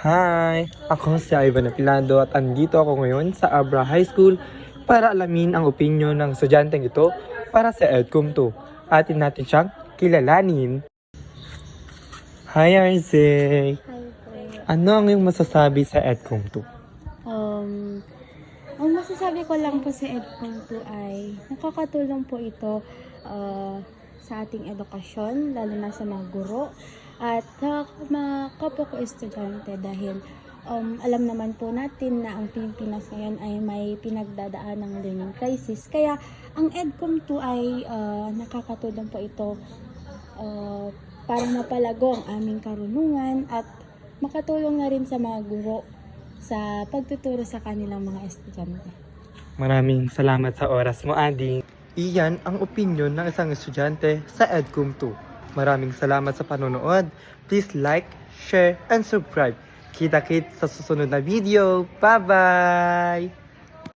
Hi! Ako si Ivan Apilando at andito ako ngayon sa Abra High School para alamin ang opinyon ng estudyanteng ito para sa EDCOM 2. Atin natin siyang kilalanin. Hi Arze! Hi po. Ano ang iyong masasabi sa EDCOM 2? Ang masasabi ko lang po sa EDCOM 2 ay nakakatulong po ito sa ating edukasyon, lalo na sa mga guro at sa mga kapwa ko estudyante dahil alam naman po natin na ang Pilipinas ngayon ay may pinagdadaan ng learning crisis. Kaya ang EDCOM 2 ay nakakatulong po ito para mapalago ang aming karunungan at makatulong na rin sa mga guro sa pagtuturo sa kanilang mga estudyante. Maraming salamat sa oras mo, Adi. Iyan ang opinyon ng isang estudyante sa EDCOM 2. Maraming salamat sa panonood. Please like, share, and subscribe. Kita-kits sa susunod na video. Bye-bye!